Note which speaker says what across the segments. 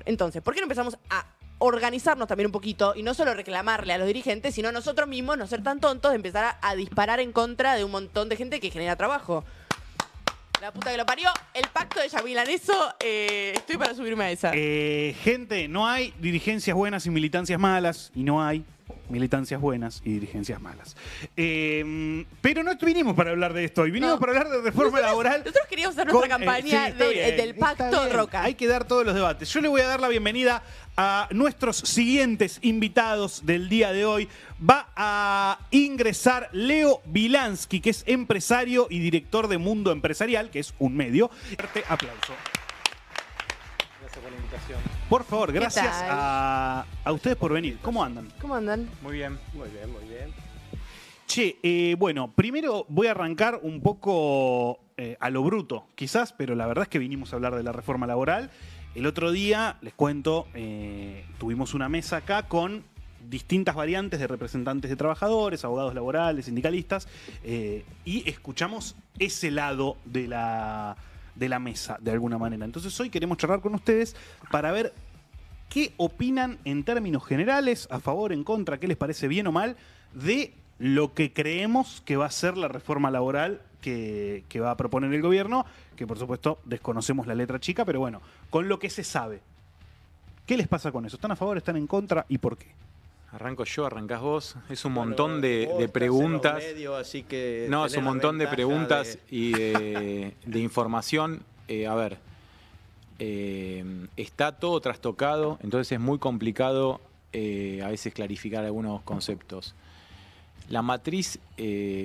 Speaker 1: Entonces, ¿por qué no empezamos a organizarnos también un poquito y no solo reclamarle a los dirigentes, sino nosotros mismos no ser tan tontos de empezar a disparar en contra de un montón de gente que genera trabajo? La puta que lo parió, el pacto de Yamilaneso, estoy para subirme a esa.
Speaker 2: Gente, no hay dirigencias buenas y militancias malas, y no hay militancias buenas y dirigencias malas. Pero no vinimos para hablar de esto hoy, vinimos para hablar de reforma laboral.
Speaker 1: Nosotros queríamos hacer nuestra campaña del pacto Roca.
Speaker 2: Hay que dar todos los debates. Yo le voy a dar la bienvenida a nuestros siguientes invitados del día de hoy. Va a ingresar Leo Bilansky, que es empresario y director de Mundo Empresarial, que es un medio. Fuerte aplauso.
Speaker 3: Gracias por la invitación.
Speaker 2: Por favor, gracias a ustedes por venir. ¿Cómo andan?
Speaker 1: ¿Cómo andan?
Speaker 3: Muy bien, muy bien, muy bien.
Speaker 2: Che, bueno, primero voy a arrancar un poco a lo bruto, quizás, pero la verdad es que vinimos a hablar de la reforma laboral. El otro día, les cuento, tuvimos una mesa acá con distintas variantes de representantes de trabajadores, abogados laborales, sindicalistas, y escuchamos ese lado de la mesa, de alguna manera. Entonces hoy queremos charlar con ustedes para ver qué opinan en términos generales, a favor, en contra, qué les parece bien o mal, de lo que creemos que va a ser la reforma laboral que va a proponer el gobierno, que por supuesto desconocemos la letra chica, pero bueno, con lo que se sabe. ¿Qué les pasa con eso? ¿Están a favor, están en contra y por qué?
Speaker 3: Arranco yo, arrancás vos. Es un montón de preguntas.
Speaker 4: Así que
Speaker 3: No, es un montón de preguntas y de información. A ver, está todo trastocado, entonces es muy complicado a veces clarificar algunos conceptos. La matriz,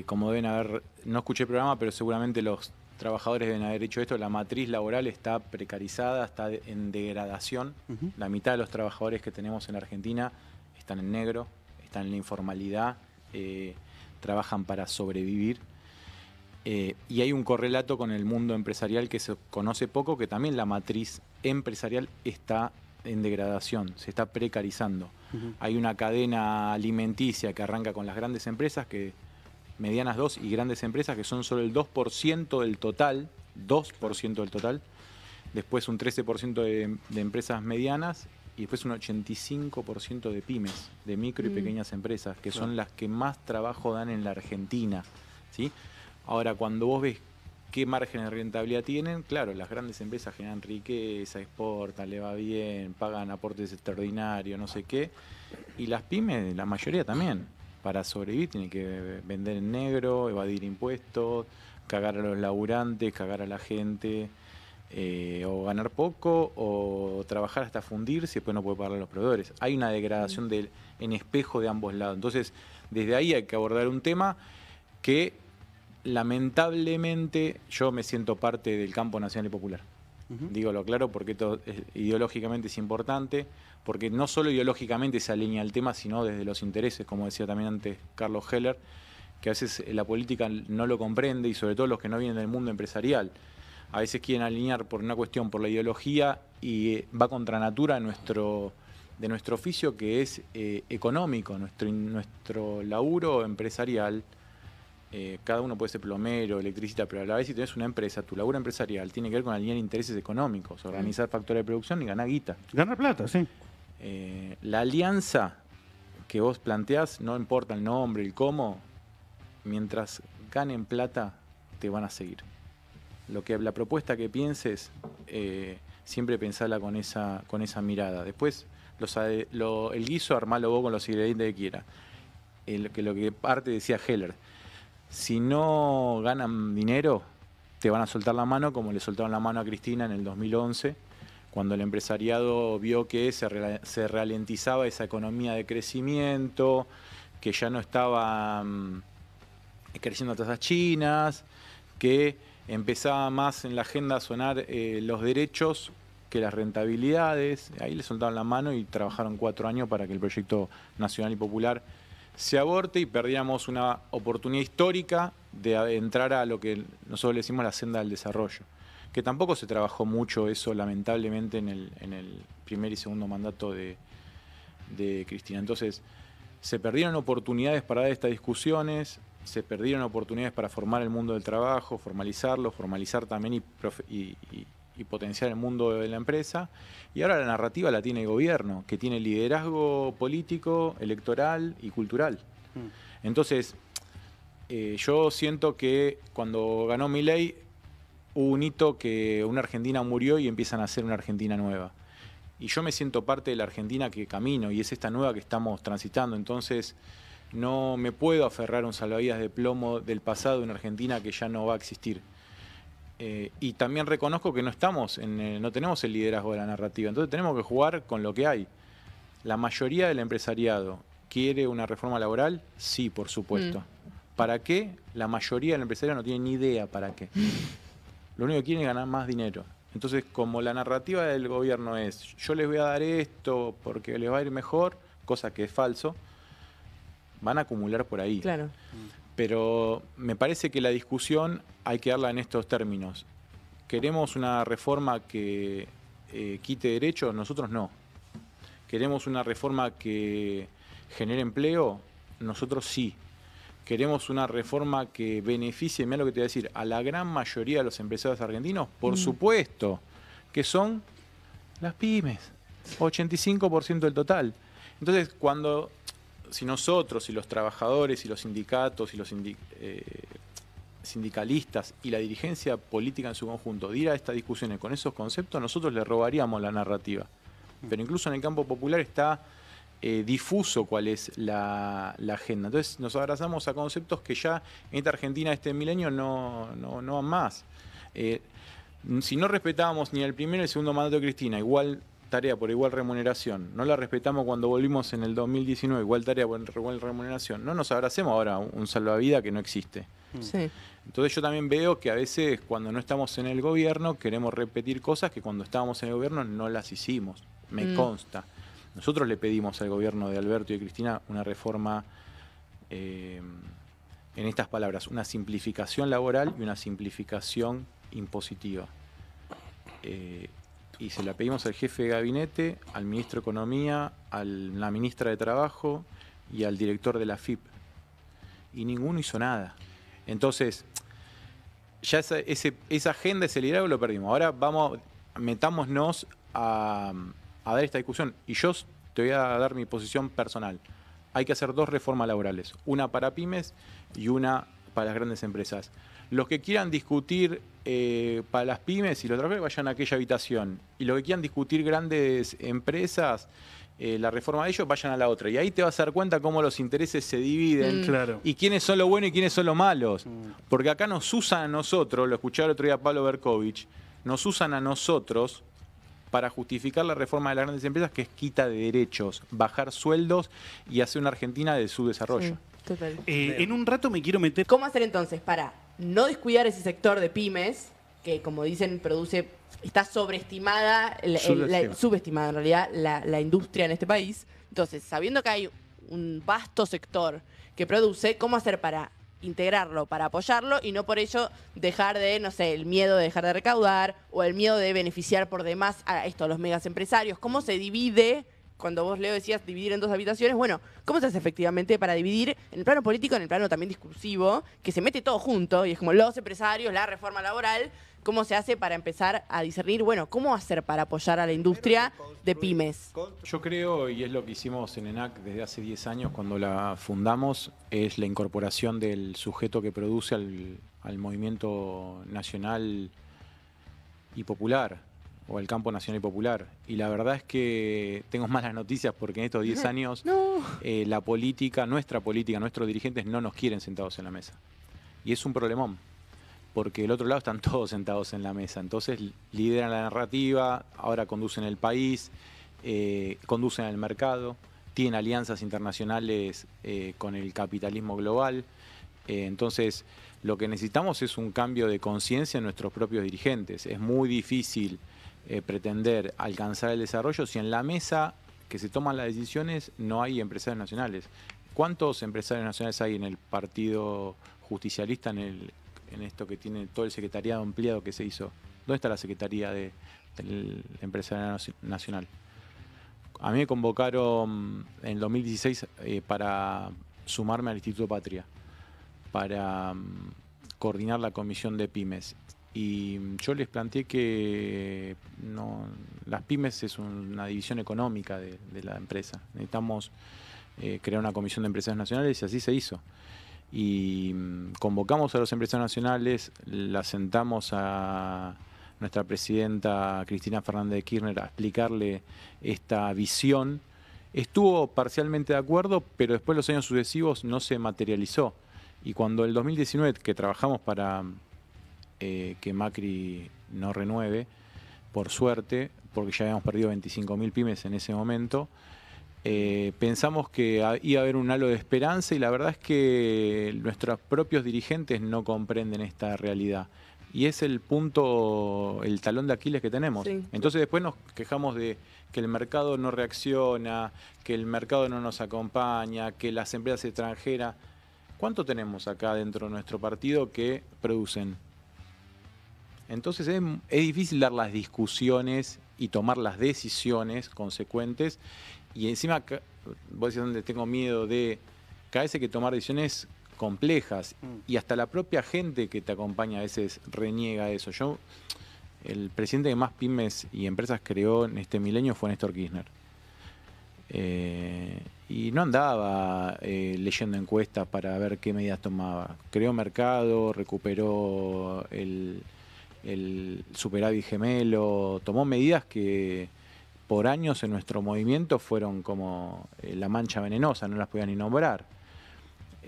Speaker 3: como deben haber, no escuché el programa, pero seguramente los trabajadores deben haber dicho esto, la matriz laboral está precarizada, está en degradación. La mitad de los trabajadores que tenemos en la Argentina están en negro, están en la informalidad, trabajan para sobrevivir. Y hay un correlato con el mundo empresarial que se conoce poco, que también la matriz empresarial está en degradación, se está precarizando. Hay una cadena alimenticia que arranca con las grandes empresas, que medianas 2 y grandes empresas, que son solo el 2% del total, 2% del total. Después un 13% de empresas medianas y después un 85% de pymes, de micro y pequeñas empresas, que son las que más trabajo dan en la Argentina, ¿sí? Ahora, cuando vos ves qué margen de rentabilidad tienen, claro, las grandes empresas generan riqueza, exportan, le va bien, pagan aportes extraordinarios, no sé qué, y las pymes, la mayoría también, para sobrevivir tienen que vender en negro, evadir impuestos, cagar a los laburantes, cagar a la gente, o ganar poco, o trabajar hasta fundirse y después no puede pagar a los proveedores. Hay una degradación en espejo de ambos lados. Entonces, desde ahí hay que abordar un tema que lamentablemente yo me siento parte del campo nacional y popular. Dígalo claro, porque esto ideológicamente es importante, porque no solo ideológicamente se alinea el tema, sino desde los intereses, como decía también antes Carlos Heller, que a veces la política no lo comprende, y sobre todo los que no vienen del mundo empresarial. A veces quieren alinear por una cuestión, por la ideología, y va contra natura de nuestro oficio, que es económico, nuestro laburo empresarial. Cada uno puede ser plomero, electricista, pero a la vez si tenés una empresa, tu laburo empresarial tiene que ver con alinear intereses económicos, organizar factores de producción y ganar guita.
Speaker 2: Ganar plata, sí.
Speaker 3: La alianza que vos planteás, no importa el nombre, el cómo, mientras ganen plata, te van a seguir. La propuesta que pienses, siempre pensala con esa mirada. Después, el guiso armalo vos con los ingredientes que quieras. Lo que parte decía Heller. Si no ganan dinero, te van a soltar la mano, como le soltaron la mano a Cristina en el 2011, cuando el empresariado vio que se ralentizaba esa economía de crecimiento, que ya no estaba creciendo a tasas chinas, que empezaba más en la agenda a sonar los derechos que las rentabilidades. Ahí le soltaron la mano y trabajaron 4 años para que el proyecto nacional y popular se aborte y perdiéramos una oportunidad histórica de entrar a lo que nosotros le decimos la senda del desarrollo, que tampoco se trabajó mucho eso, lamentablemente, en el primer y segundo mandato de Cristina. Entonces, se perdieron oportunidades para dar estas discusiones, se perdieron oportunidades para formar el mundo del trabajo, formalizarlo, formalizar también y potenciar el mundo de la empresa. Y ahora la narrativa la tiene el gobierno, que tiene liderazgo político, electoral y cultural. Entonces, yo siento que cuando ganó Milei hubo un hito que una Argentina murió y empiezan a hacer una Argentina nueva. Y yo me siento parte de la Argentina que camino y es esta nueva que estamos transitando. Entonces, no me puedo aferrar a un salvavidas de plomo del pasado de una Argentina que ya no va a existir. Y también reconozco que no tenemos el liderazgo de la narrativa. Entonces tenemos que jugar con lo que hay. ¿La mayoría del empresariado quiere una reforma laboral? Sí, por supuesto. ¿Para qué? La mayoría del empresariado no tiene ni idea para qué. Lo único que quieren es ganar más dinero. Entonces, como la narrativa del gobierno es yo les voy a dar esto porque les va a ir mejor, cosa que es falso, van a acumular por ahí.
Speaker 1: Claro.
Speaker 3: Pero me parece que la discusión hay que darla en estos términos. ¿Queremos una reforma que quite derechos? Nosotros no. ¿Queremos una reforma que genere empleo? Nosotros sí. ¿Queremos una reforma que beneficie, mira lo que te voy a decir, a la gran mayoría de los empresarios argentinos? Por supuesto, que son las pymes, 85% del total. Entonces, si nosotros y los trabajadores y los sindicatos y los sindicalistas y la dirigencia política en su conjunto diera estas discusiones con esos conceptos, nosotros le robaríamos la narrativa. Pero incluso en el campo popular está difuso cuál es la agenda. Entonces nos abrazamos a conceptos que ya en esta Argentina de este milenio no van más. Si no respetábamos ni el primero ni el segundo mandato de Cristina, igual tarea por igual remuneración, no la respetamos cuando volvimos en el 2019, igual tarea por igual remuneración, no nos abracemos ahora un salvavidas que no existe.
Speaker 1: Sí.
Speaker 3: Entonces yo también veo que a veces cuando no estamos en el gobierno queremos repetir cosas que cuando estábamos en el gobierno no las hicimos, me consta. Nosotros le pedimos al gobierno de Alberto y de Cristina una reforma, en estas palabras, una simplificación laboral y una simplificación impositiva. Y se la pedimos al jefe de gabinete, al ministro de Economía, a la ministra de Trabajo y al director de la AFIP. Y ninguno hizo nada. Entonces, ya esa agenda, ese liderazgo lo perdimos. Ahora metámonos a dar esta discusión. Y yo te voy a dar mi posición personal. Hay que hacer 2 reformas laborales. Una para pymes y una para las grandes empresas. Los que quieran discutir para las pymes y los trabajadores vayan a aquella habitación. Y los que quieran discutir grandes empresas, la reforma de ellos, vayan a la otra. Y ahí te vas a dar cuenta cómo los intereses se dividen y quiénes son los buenos y quiénes son los malos. Porque acá nos usan a nosotros, lo escuché el otro día a Pablo Berkovich, nos usan a nosotros para justificar la reforma de las grandes empresas, que es quita de derechos, bajar sueldos y hacer una Argentina de subdesarrollo.
Speaker 1: Sí, total.
Speaker 2: En un rato me quiero meter...
Speaker 1: ¿Cómo hacer entonces para no descuidar ese sector de pymes, que como dicen, está sobreestimada, subestimada en realidad, la industria en este país? Entonces, sabiendo que hay un vasto sector que produce, ¿cómo hacer para integrarlo, para apoyarlo y no por ello dejar de, no sé, el miedo de dejar de recaudar o el miedo de beneficiar por demás a los megas empresarios? ¿Cómo se divide? Cuando vos, Leo, decías dividir en 2 habitaciones, bueno, ¿cómo se hace efectivamente para dividir en el plano político, en el plano también discursivo, que se mete todo junto y es como los empresarios, la reforma laboral? ¿Cómo se hace para empezar a discernir, bueno, cómo hacer para apoyar a la industria de pymes?
Speaker 3: Yo creo, y es lo que hicimos en ENAC desde hace 10 años cuando la fundamos, es la incorporación del sujeto que produce al movimiento nacional y popular, o al campo nacional y popular. Y la verdad es que tengo malas noticias porque en estos 10 años la política, nuestros dirigentes no nos quieren sentados en la mesa. Y es un problemón, porque del otro lado están todos sentados en la mesa. Entonces lideran la narrativa, ahora conducen el país, conducen el mercado, tienen alianzas internacionales con el capitalismo global. Entonces lo que necesitamos es un cambio de conciencia en nuestros propios dirigentes. Es muy difícil pretender alcanzar el desarrollo si en la mesa que se toman las decisiones no hay empresarios nacionales. ¿Cuántos empresarios nacionales hay en el Partido Justicialista, en esto que tiene todo el secretariado ampliado que se hizo? ¿Dónde está la Secretaría del Empresariado Nacional? A mí me convocaron en el 2016 para sumarme al Instituto Patria, para coordinar la comisión de pymes. Y yo les planteé que las pymes es una división económica de la empresa. Necesitamos crear una comisión de empresas nacionales y así se hizo. Y convocamos a los empresarios nacionales, la sentamos a nuestra presidenta Cristina Fernández de Kirchner a explicarle esta visión. Estuvo parcialmente de acuerdo, pero después los años sucesivos no se materializó. Y cuando el 2019, que trabajamos para que Macri no renueve, por suerte, porque ya habíamos perdido 25.000 pymes en ese momento, pensamos que iba a haber un halo de esperanza y la verdad es que nuestros propios dirigentes no comprenden esta realidad. Y es el punto, el talón de Aquiles que tenemos.
Speaker 1: Sí.
Speaker 3: Entonces después nos quejamos de que el mercado no reacciona, que el mercado no nos acompaña, que las empresas extranjeras... ¿Cuánto tenemos acá dentro de nuestro partido que producen? Entonces es difícil dar las discusiones y tomar las decisiones consecuentes. Y encima, vos decís donde tengo miedo de cada vez hay que tomar decisiones complejas. Y hasta la propia gente que te acompaña a veces reniega eso. El presidente que más pymes y empresas creó en este milenio fue Néstor Kirchner. Y no andaba leyendo encuestas para ver qué medidas tomaba. Creó mercado, recuperó el superávit gemelo, tomó medidas que por años en nuestro movimiento fueron como la mancha venenosa, no las podían ni nombrar.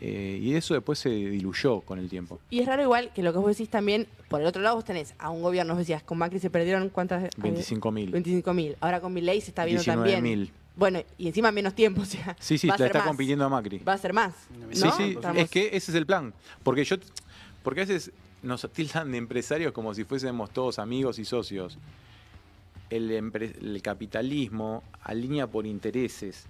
Speaker 3: Y eso después se diluyó con el tiempo.
Speaker 1: Y es raro igual que lo que vos decís también, por el otro lado vos tenés a un gobierno, vos decías, con Macri se perdieron ¿cuántas?
Speaker 3: 25.000.
Speaker 1: 25.000. Ahora con Milei se está viendo
Speaker 3: 19.000.
Speaker 1: También. Bueno, y encima menos tiempo, o sea.
Speaker 3: Sí,
Speaker 1: va a
Speaker 3: la
Speaker 1: ser
Speaker 3: está
Speaker 1: más.
Speaker 3: compitiendo a Macri.
Speaker 1: Va a ser más.
Speaker 3: Sí,
Speaker 1: ¿no?
Speaker 3: sí,
Speaker 1: Estamos...
Speaker 3: es que ese es el plan. Porque a veces nos tildan de empresarios como si fuésemos todos amigos y socios. El capitalismo alinea por intereses.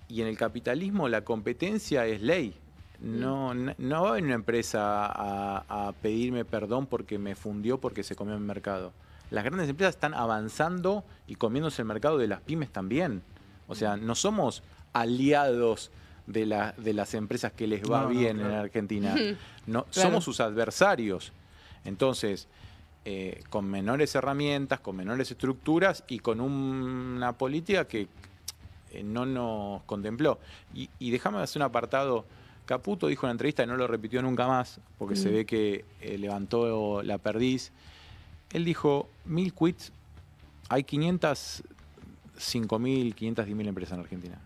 Speaker 3: Y en el capitalismo la competencia es ley. No va a venir una empresa a pedirme perdón porque me fundió porque se comió el mercado. Las grandes empresas están avanzando y comiéndose el mercado de las pymes también. O sea, no somos aliados de las empresas que les va bien en Argentina. No,
Speaker 1: Claro.
Speaker 3: somos sus adversarios. Entonces, con menores herramientas, con menores estructuras y con una política que no nos contempló. Y déjame hacer un apartado. Caputo dijo en la entrevista y no lo repitió nunca más, porque se ve que levantó la perdiz. Él dijo, 1.000 quits, hay 505.000, 510.000 empresas en Argentina.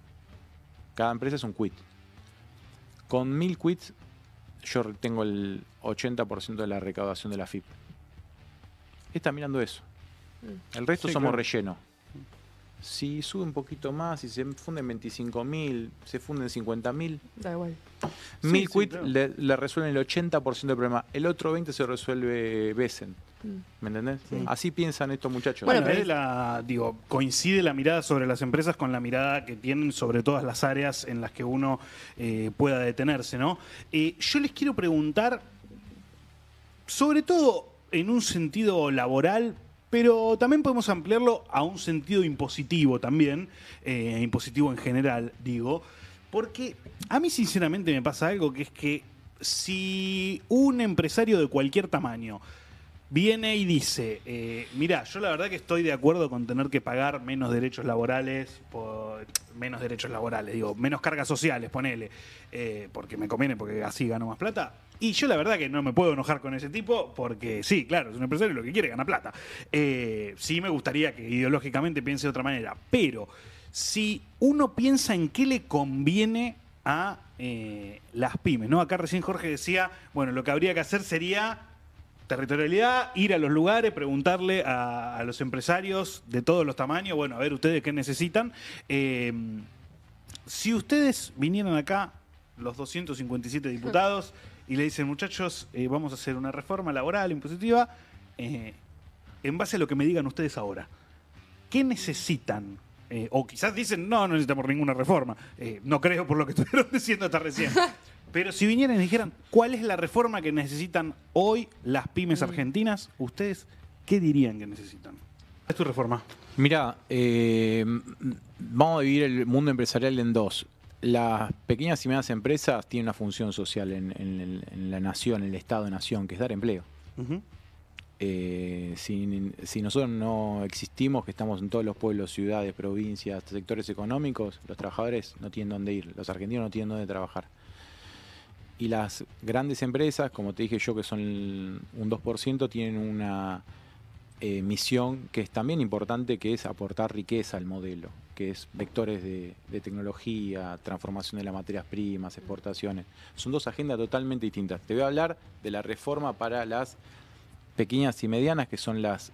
Speaker 3: Cada empresa es un quit. Con 1.000 quits, yo tengo el 80% de la recaudación de la FIP. Está mirando eso. El resto
Speaker 2: Sí,
Speaker 3: somos
Speaker 2: claro.
Speaker 3: relleno. Si sube un poquito más, si se funden 25.000, se funden 50.000,
Speaker 1: Da igual.
Speaker 3: 1.000
Speaker 2: sí,
Speaker 3: quits
Speaker 2: claro.
Speaker 3: le resuelven el 80% del problema. El otro 20% se resuelve Besen. ¿Me entendés?
Speaker 1: Sí.
Speaker 3: Así piensan estos muchachos.
Speaker 1: Bueno,
Speaker 2: Bueno,
Speaker 1: pero
Speaker 2: coincide la mirada sobre las empresas con la mirada que tienen sobre todas las áreas en las que uno pueda detenerse, ¿no? Yo les quiero preguntar, sobre todo en un sentido laboral, pero también podemos ampliarlo a un sentido impositivo también, impositivo en general, digo, porque a mí sinceramente me pasa algo que es que si un empresario de cualquier tamaño viene y dice, mira, yo la verdad que estoy de acuerdo con tener que pagar menos derechos laborales, digo, menos cargas sociales, ponele, porque me conviene, porque así gano más plata. Y yo la verdad que no me puedo enojar con ese tipo, porque sí, claro, es un empresario y lo que quiere es ganar plata. Sí me gustaría que ideológicamente piense de otra manera, pero si uno piensa en qué le conviene a las pymes, ¿no? Acá recién Jorge decía, bueno, lo que habría que hacer sería territorialidad, ir a los lugares, preguntarle a los empresarios de todos los tamaños, bueno, a ver ustedes qué necesitan. Si ustedes vinieran acá, los 257 diputados, y le dicen, muchachos, vamos a hacer una reforma laboral, impositiva, en base a lo que me digan ustedes ahora, ¿qué necesitan? O quizás dicen, no necesitamos ninguna reforma. No creo por lo que estuvieron diciendo hasta recién. Pero si vinieran y dijeran, ¿cuál es la reforma que necesitan hoy las pymes argentinas? ¿Ustedes qué dirían que necesitan? ¿Es tu reforma?
Speaker 3: Mirá, vamos a dividir el mundo empresarial en dos. Las pequeñas y medianas empresas tienen una función social en la nación, en el Estado-nación, que es dar empleo. si nosotros no existimos, que estamos en todos los pueblos, ciudades, provincias, sectores económicos, los trabajadores no tienen dónde ir, los argentinos no tienen dónde trabajar. Y las grandes empresas, como te dije yo, que son un 2%, tienen una misión que es también importante, que es aportar riqueza al modelo, que es vectores de tecnología, transformación de las materias primas, exportaciones. Son dos agendas totalmente distintas. Te voy a hablar de la reforma para las pequeñas y medianas, que son las,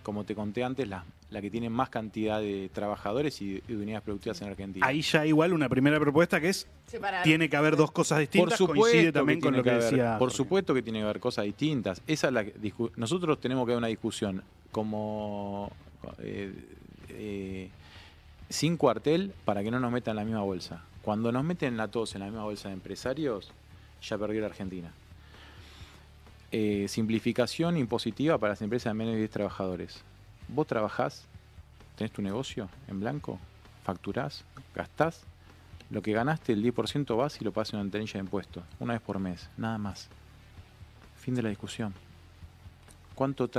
Speaker 3: como te conté antes, la que tienen más cantidad de trabajadores y de unidades productivas en Argentina.
Speaker 2: Ahí ya igual una primera propuesta que es, tiene que haber dos cosas distintas, coincide también con lo que decía.
Speaker 3: Por supuesto que tiene que haber cosas distintas. Esa es nosotros tenemos que dar una discusión como sin cuartel para que no nos metan en la misma bolsa. Cuando nos meten a todos en la misma bolsa de empresarios, ya perdió la Argentina. Simplificación impositiva para las empresas de menos de 10 trabajadores. Vos trabajás, tenés tu negocio en blanco, facturás, gastás, lo que ganaste, el 10% vas y lo pasas en una ventanilla de impuestos, una vez por mes, nada más. Fin de la discusión. ¿Cuánto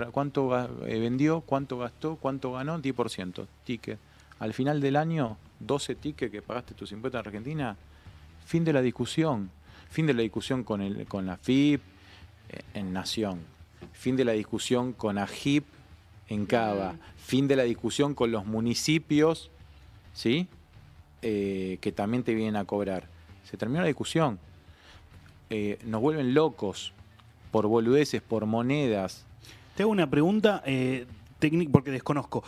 Speaker 3: vendió, cuánto gastó, cuánto ganó? 10%, ticket. Al final del año, 12 tickets que pagaste tus impuestos en Argentina, fin de la discusión. Fin de la discusión con la FIP, en Nación. Fin de la discusión con AGIP en Cava. Fin de la discusión con los municipios, ¿sí? Que también te vienen a cobrar. Se terminó la discusión. Nos vuelven locos por boludeces, por monedas.
Speaker 2: Te hago una pregunta técnica porque desconozco.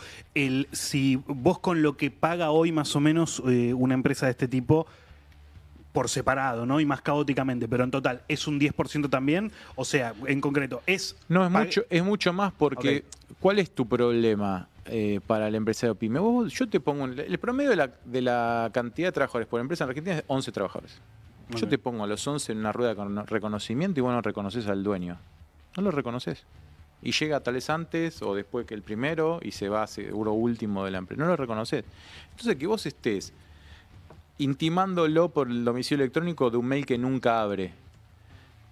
Speaker 2: Si vos con lo que paga hoy más o menos una empresa de este tipo, por separado, ¿no? Y más caóticamente, pero en total, ¿es un 10% también? O sea, en concreto,
Speaker 3: No, es mucho más porque, okay. ¿Cuál es tu problema para el empresario pyme? Yo te pongo, el promedio de la cantidad de trabajadores por empresa en Argentina es 11 trabajadores. Okay. Yo te pongo a los 11 en una rueda con reconocimiento y vos no reconoces al dueño. No lo reconoces. Y llega tal vez antes o después que el primero y se va seguro último de la empresa. No lo reconoces. Entonces, que vos estés intimándolo por el domicilio electrónico de un mail que nunca abre,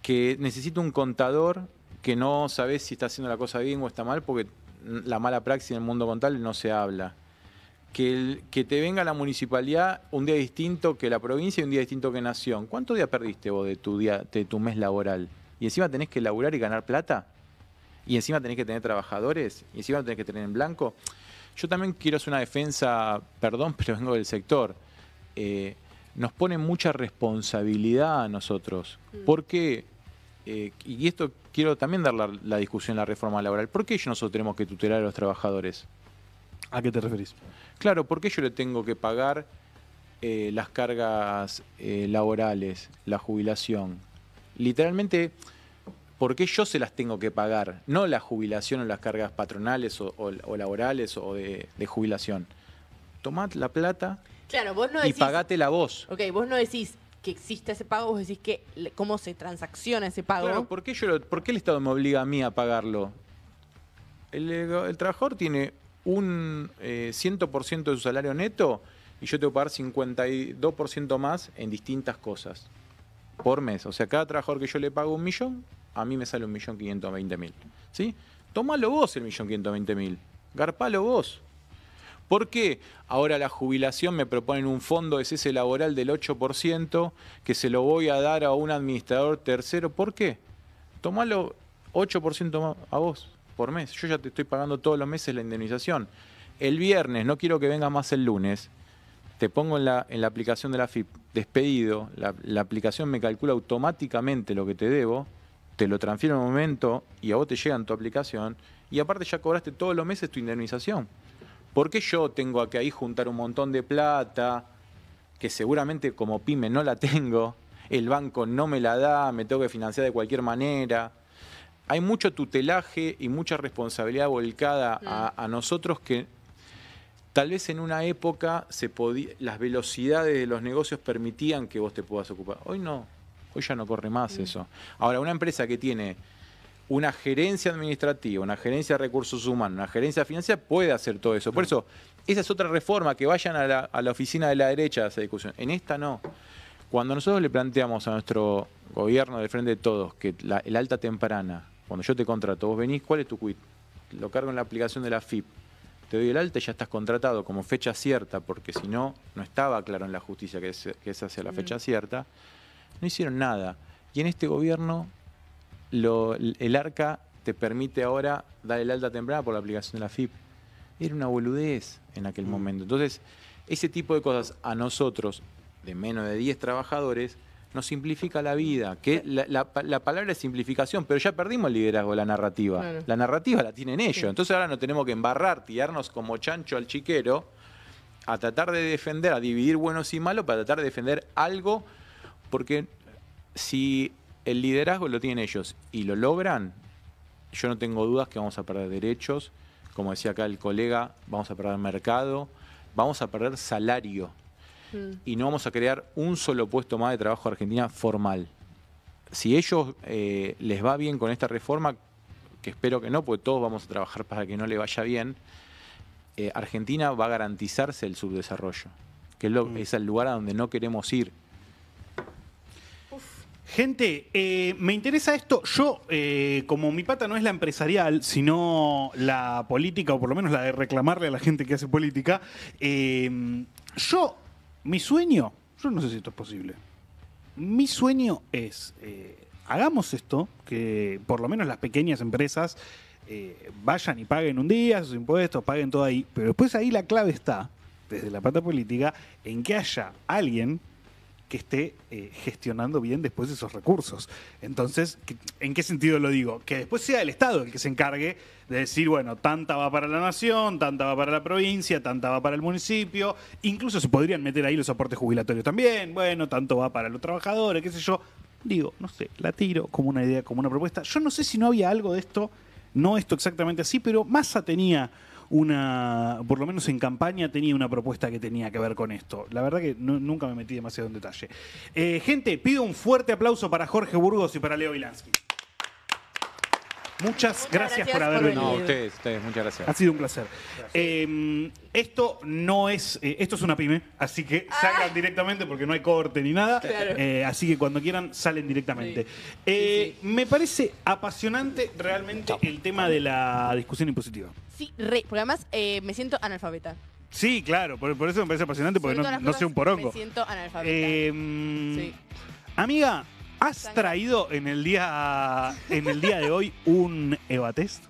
Speaker 3: que necesita un contador que no sabes si está haciendo la cosa bien o está mal, porque la mala praxis en el mundo contable no se habla, que te venga la municipalidad un día distinto que la provincia y un día distinto que Nación. ¿Cuántos días perdiste vos de tu mes laboral? Y encima tenés que laburar y ganar plata, y encima tenés que tener trabajadores, y encima tenés que tener en blanco. Yo también quiero hacer una defensa, perdón, pero vengo del sector. Nos pone mucha responsabilidad a nosotros. Porque, y esto quiero también dar la discusión en la reforma laboral, ¿por qué nosotros tenemos que tutelar a los trabajadores?
Speaker 2: ¿A qué te referís?
Speaker 3: Claro, ¿por qué yo le tengo que pagar las cargas laborales, la jubilación? Literalmente, ¿por qué yo se las tengo que pagar? No la jubilación o las cargas patronales o laborales o de jubilación. Tomad la plata.
Speaker 1: Claro, vos no decís,
Speaker 3: y pagátela vos.
Speaker 1: Ok, vos no decís que existe ese pago, vos decís que cómo se transacciona ese pago.
Speaker 3: Claro, ¿por qué el Estado me obliga a mí a pagarlo? El trabajador tiene un 100% de su salario neto y yo tengo que pagar 52% más en distintas cosas por mes. O sea, cada trabajador que yo le pago 1 millón, a mí me sale 1.520.000. ¿Sí? Tomalo vos el 1.520.000. Garpalo vos. ¿Por qué ahora la jubilación me proponen un fondo de cese laboral del 8% que se lo voy a dar a un administrador tercero? ¿Por qué? Tomalo 8% más a vos por mes. Yo ya te estoy pagando todos los meses la indemnización. El viernes, no quiero que venga más el lunes, te pongo en la aplicación de la FIP, despedido, la aplicación me calcula automáticamente lo que te debo, te lo transfiero en un momento y a vos te llega en tu aplicación y aparte ya cobraste todos los meses tu indemnización. ¿Por qué yo tengo que ahí juntar un montón de plata, que seguramente como pyme no la tengo, el banco no me la da, me tengo que financiar de cualquier manera? Hay mucho tutelaje y mucha responsabilidad volcada a nosotros que tal vez en una época las velocidades de los negocios permitían que vos te puedas ocupar. Hoy no, hoy ya no corre más eso. Ahora, una empresa que tiene una gerencia administrativa, una gerencia de recursos humanos, una gerencia financiera, puede hacer todo eso. Por eso, esa es otra reforma, que vayan a la oficina de la derecha a esa discusión. En esta no. Cuando nosotros le planteamos a nuestro gobierno del Frente de Todos que la alta temprana Cuando yo te contrato, vos venís, ¿cuál es tu quit? Lo cargo en la aplicación de la FIP. Te doy el alta y ya estás contratado como fecha cierta, porque si no, no estaba claro en la justicia que es hacia la fecha cierta. No hicieron nada. Y en este gobierno, el ARCA te permite ahora dar el alta temprana por la aplicación de la FIP. Era una boludez en aquel momento. Entonces, ese tipo de cosas a nosotros, de menos de 10 trabajadores, nos simplifica la vida. Que la palabra es simplificación, pero ya perdimos el liderazgo de la narrativa.
Speaker 1: Claro.
Speaker 3: La narrativa la tienen ellos.
Speaker 1: Sí.
Speaker 3: Entonces ahora nos tenemos que embarrar, tirarnos como chancho al chiquero, a tratar de defender, a dividir buenos y malos, para tratar de defender algo, porque si el liderazgo lo tienen ellos y lo logran, yo no tengo dudas que vamos a perder derechos, como decía acá el colega, vamos a perder mercado, vamos a perder salario y no vamos a crear un solo puesto más de trabajo en Argentina formal. Si ellos les va bien con esta reforma, que espero que no, porque todos vamos a trabajar para que no le vaya bien, Argentina va a garantizarse el subdesarrollo, que es el lugar a donde no queremos ir.
Speaker 2: Gente, me interesa esto. Yo, como mi pata no es la empresarial, sino la política, o por lo menos la de reclamarle a la gente que hace política, mi sueño, yo no sé si esto es posible, mi sueño es, hagamos esto, que por lo menos las pequeñas empresas vayan y paguen un día sus impuestos, paguen todo ahí, pero después ahí la clave está, desde la pata política, en que haya alguien que esté gestionando bien después esos recursos. Entonces, ¿en qué sentido lo digo? Que después sea el Estado el que se encargue de decir, bueno, tanta va para la nación, tanta va para la provincia, tanta va para el municipio, incluso se podrían meter ahí los aportes jubilatorios también, bueno, tanto va para los trabajadores, qué sé yo. Digo, no sé, la tiro como una idea, como una propuesta. Yo no sé si no había algo de esto, no esto exactamente así, pero Massa tenía por lo menos en campaña, tenía una propuesta que tenía que ver con esto. La verdad que nunca me metí demasiado en detalle. Gente, pido un fuerte aplauso para Jorge Burgos y para Leo Wilansky. Muchas gracias por haber venido.
Speaker 3: No, ustedes, muchas gracias.
Speaker 2: Ha sido un placer. Esto es una pyme, así que salgan directamente porque no hay corte ni nada.
Speaker 1: Claro.
Speaker 2: Así que cuando quieran salen directamente.
Speaker 1: Sí.
Speaker 2: Me parece apasionante realmente el tema de la discusión impositiva.
Speaker 1: Sí, porque además me siento analfabeta.
Speaker 2: Sí, claro, por eso me parece apasionante, porque
Speaker 1: Sobre todas las
Speaker 2: no sé
Speaker 1: cosas,
Speaker 2: un porongo.
Speaker 1: Me siento analfabeta. Sí.
Speaker 2: Amiga, ¿has traído en el día de hoy un EVA test?